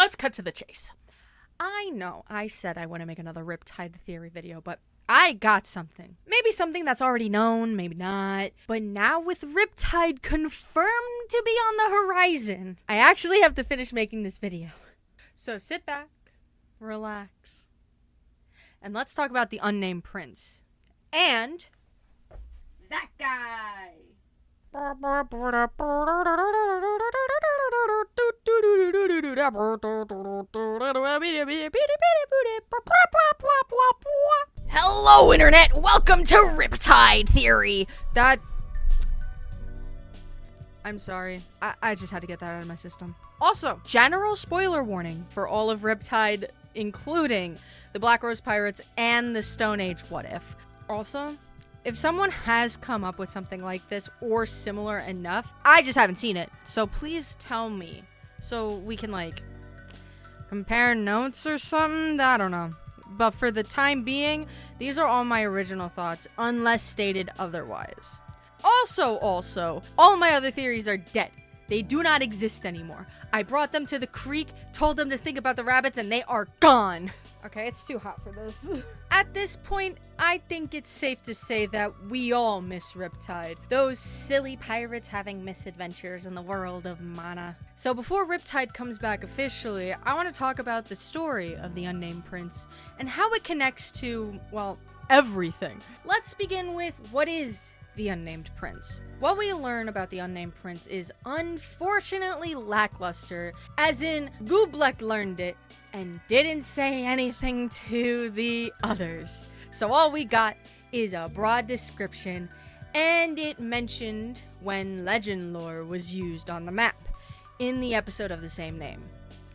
let's cut to the chase. I know I said I want to make another Riptide theory video, but I got something. Maybe something that's already known, maybe not. But now with Riptide confirmed to be on the horizon, I actually have to finish making this video. So sit back, relax, and let's talk about the unnamed prince. And that guy. Hello, Internet! Welcome to Riptide Theory! I'm sorry. I just had to get that out of my system. Also, general spoiler warning for all of Riptide, including the Black Rose Pirates and the Stone Age What If. Also, if someone has come up with something like this or similar enough, I just haven't seen it. So please tell me so we can, compare notes or something. I don't know. But for the time being, these are all my original thoughts, unless stated otherwise. Also, all my other theories are dead. They do not exist anymore. I brought them to the creek, told them to think about the rabbits, and they are gone. Okay, it's too hot for this. At this point, I think it's safe to say that we all miss Riptide. Those silly pirates having misadventures in the world of mana. So before Riptide comes back officially, I want to talk about the story of the unnamed prince and how it connects to, well, everything. Let's begin with what is the unnamed prince. What we learn about the unnamed prince is unfortunately lackluster, as in Goobleck learned it and didn't say anything to the others. So all we got is a broad description, and it mentioned when legend lore was used on the map in the episode of the same name.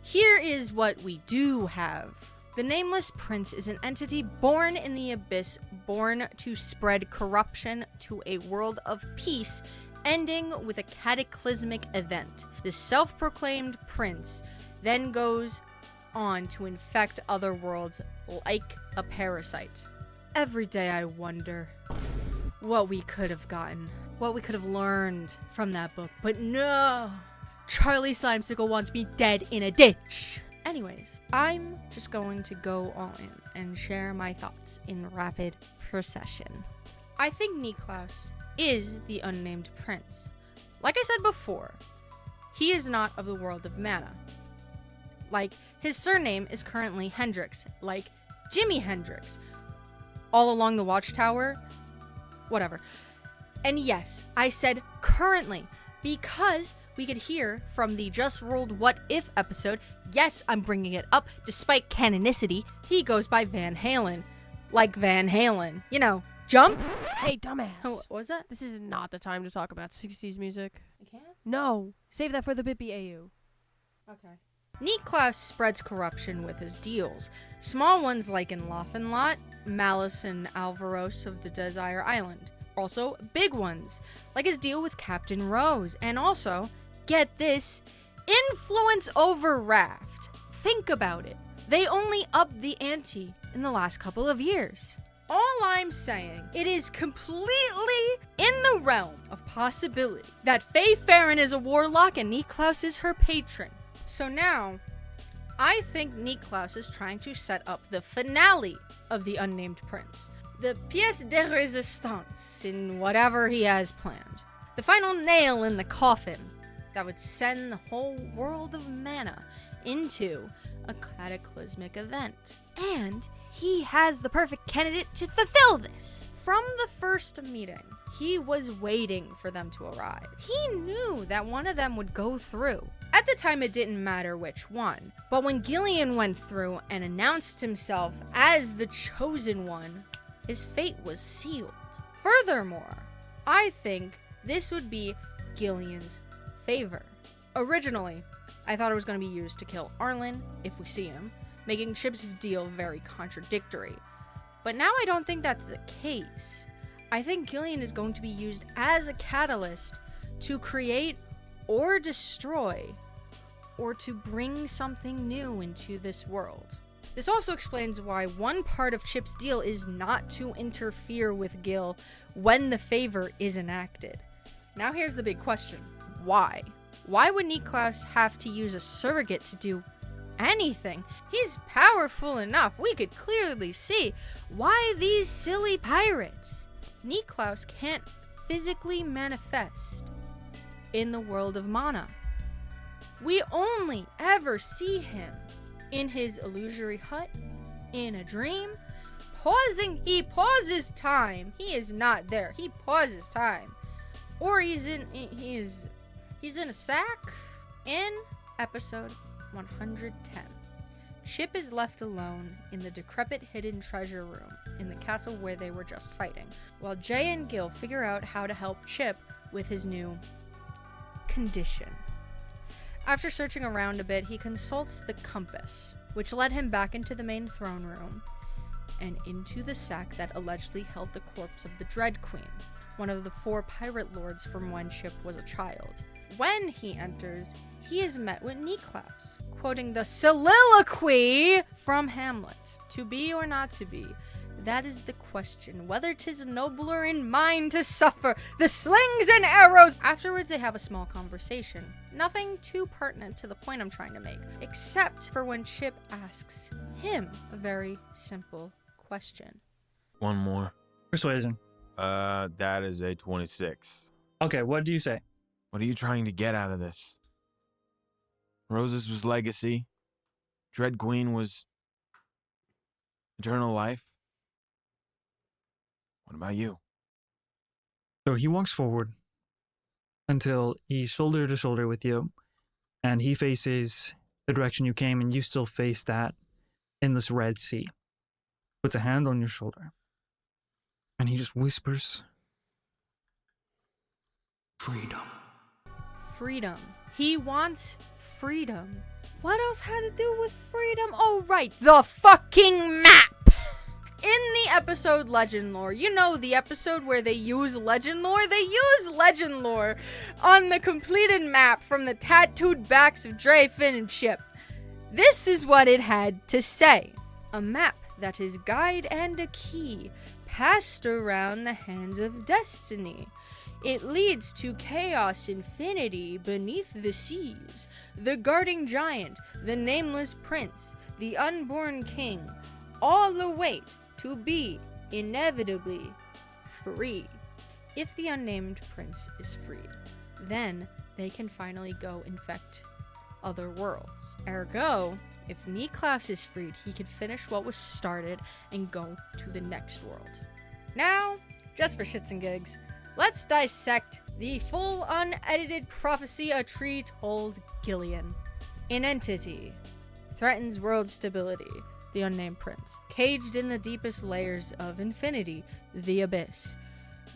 Here is what we do have. The Nameless Prince is an entity born in the abyss, born to spread corruption to a world of peace, ending with a cataclysmic event. The self-proclaimed prince then goes on to infect other worlds like a parasite. Every day I wonder what we could have gotten, what we could have learned from that book, but no! Charlie Slimesicle wants me dead in a ditch! Anyways, I'm just going to go all in and share my thoughts in rapid procession. I think Niklaus is the unnamed prince. Like I said before, he is not of the world of mana. His surname is currently Hendrix, like Jimi Hendrix. All along the Watchtower, whatever. And yes, I said currently, because we could hear from the Just Rolled What If episode, yes, I'm bringing it up, despite canonicity, he goes by Van Halen. Like Van Halen. You know, jump. Hey, dumbass. Oh, what was that? This is not the time to talk about 60s music. You can't? No. Save that for the BBEG. Okay. Niklaus spreads corruption with his deals. Small ones like in Lothenlot, Malice and Alvaros of the Desire Island. Also, big ones, like his deal with Captain Rose. And also, get this, influence over Raft. Think about it. They only upped the ante in the last couple of years. All I'm saying, it is completely in the realm of possibility that Faye Farron is a warlock and Niklaus is her patron. So now, I think Niklaus is trying to set up the finale of the unnamed prince. The pièce de résistance in whatever he has planned. The final nail in the coffin that would send the whole world of mana into a cataclysmic event. And he has the perfect candidate to fulfill this. From the first meeting, he was waiting for them to arrive. He knew that one of them would go through. At the time, it didn't matter which one. But when Gillian went through and announced himself as the chosen one, his fate was sealed. Furthermore, I think this would be Gillian's favor. Originally, I thought it was going to be used to kill Arlen, if we see him, making Chip's deal very contradictory. But now I don't think that's the case. I think Gillian is going to be used as a catalyst to create or destroy, or to bring something new into this world. This also explains why one part of Chip's deal is not to interfere with Gil when the favor is enacted. Now here's the big question. Why? Why would Niklaus have to use a surrogate to do anything. He's powerful enough. We could clearly see why these silly pirates. Niklaus can't physically manifest in the world of mana. We only ever see him in his illusory hut, in a dream, he pauses time. He is not there. He pauses time. Or he's in a sack in episode 110. Chip is left alone in the decrepit hidden treasure room in the castle where they were just fighting, while Jay and Gil figure out how to help Chip with his new condition. After searching around a bit, he consults the compass, which led him back into the main throne room and into the sack that allegedly held the corpse of the Dread Queen, one of the 4 pirate lords from when Chip was a child. When he enters, he is met with Niklaus, quoting the soliloquy from Hamlet. To be or not to be, that is the question, whether 'tis nobler in mind to suffer the slings and arrows. Afterwards, they have a small conversation. Nothing too pertinent to the point I'm trying to make, except for when Chip asks him a very simple question. One more. Persuasion. That is a 26. Okay, what do you say? What are you trying to get out of this? Rose's was legacy. Dread Queen was eternal life. What about you? So he walks forward until he's shoulder to shoulder with you, and he faces the direction you came, and you still face that endless red sea. Puts a hand on your shoulder, and he just whispers, "Freedom." Freedom. He wants freedom. What else had to do with freedom? Oh, right. The fucking map! In the episode Legend Lore, you know the episode where they use Legend Lore? They use Legend Lore on the completed map from the tattooed backs of Dre, Finn, and Chip. This is what it had to say. A map that is guide and a key, passed around the hands of destiny. It leads to chaos infinity beneath the seas. The guarding giant, the nameless prince, the unborn king, all await to be inevitably free. If the unnamed prince is freed, then they can finally go infect other worlds. Ergo, if Niklaus is freed, he can finish what was started and go to the next world. Now, just for shits and gigs, let's dissect the full unedited prophecy a tree told Gillian. An entity threatens world stability, the unnamed prince, caged in the deepest layers of infinity, the abyss.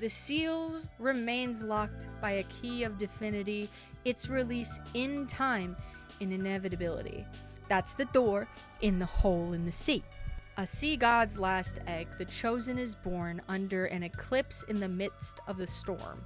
The seal remains locked by a key of divinity, its release in time, in inevitability. That's the door in the hole in the sea. A sea god's last egg, the chosen is born under an eclipse in the midst of the storm.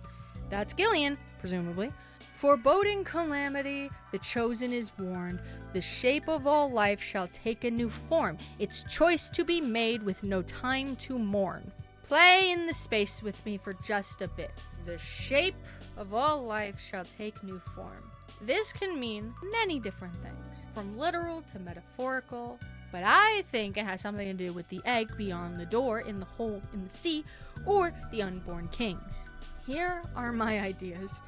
That's Gillian, presumably. Foreboding calamity, the chosen is warned. The shape of all life shall take a new form, its choice to be made with no time to mourn. Play in the space with me for just a bit. The shape of all life shall take new form. This can mean many different things, from literal to metaphorical, but I think it has something to do with the egg beyond the door in the hole in the sea, or the unborn kings. Here are my ideas.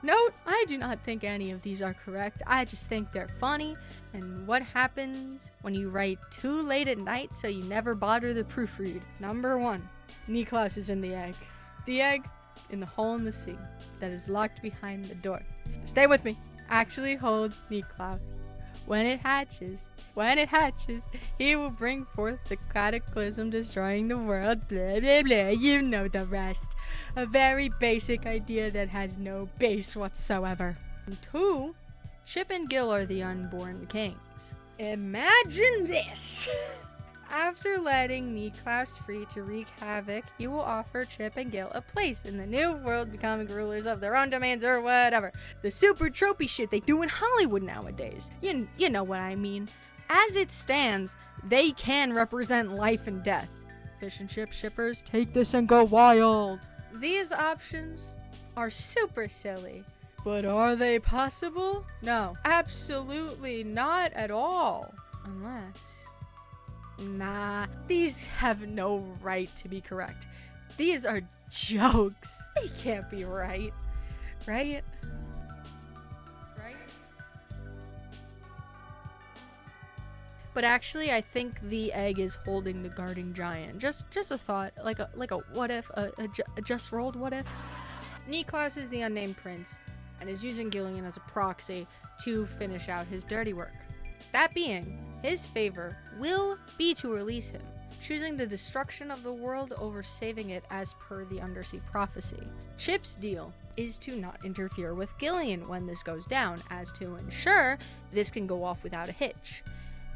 Note, I do not think any of these are correct. I just think they're funny, and what happens when you write too late at night so you never bother to proofread. Number 1, Niklaus is in the egg. The egg in the hole in the sea that is locked behind the door. Stay with me. Actually holds Niklaus. When it hatches, he will bring forth the cataclysm destroying the world, blah blah blah, you know the rest. A very basic idea that has no base whatsoever. 2, Chip and Gil are the unborn kings. Imagine this! After letting Niklaus free to wreak havoc, he will offer Chip and Gil a place in the new world, becoming rulers of their own domains or whatever. The super tropey shit they do in Hollywood nowadays. You know what I mean. As it stands, they can represent life and death. Fish and chip shippers, take this and go wild. These options are super silly. But are they possible? No, absolutely not at all. Unless... Nah, these have no right to be correct. These are jokes. They can't be right. Right? Right? But actually, I think the egg is holding the guarding giant. Just a thought, like a what if, a just rolled what if. Niklaus is the unnamed prince, and is using Gillian as a proxy to finish out his dirty work. That being, his favor will be to release him, choosing the destruction of the world over saving it as per the Undersea prophecy. Chip's deal is to not interfere with Gillian when this goes down, as to ensure this can go off without a hitch.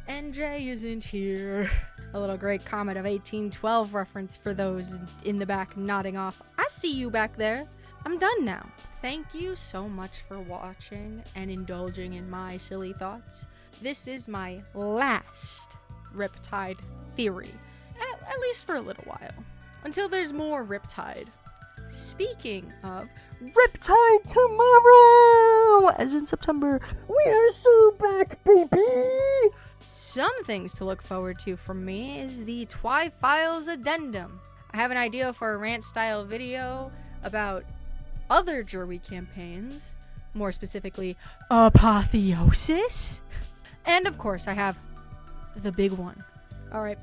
NJ isn't here. A little great Comet of 1812 reference for those in the back nodding off. I see you back there. I'm done now. Thank you so much for watching and indulging in my silly thoughts. This is my last Riptide theory, at least for a little while, until there's more Riptide. Speaking of Riptide tomorrow, as in September, we are so back, baby! Some things to look forward to from me is the Twi Files Addendum. I have an idea for a rant-style video about other JRWI campaigns, more specifically, Apotheosis. And of course, I have the big one. Alright,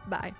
bye.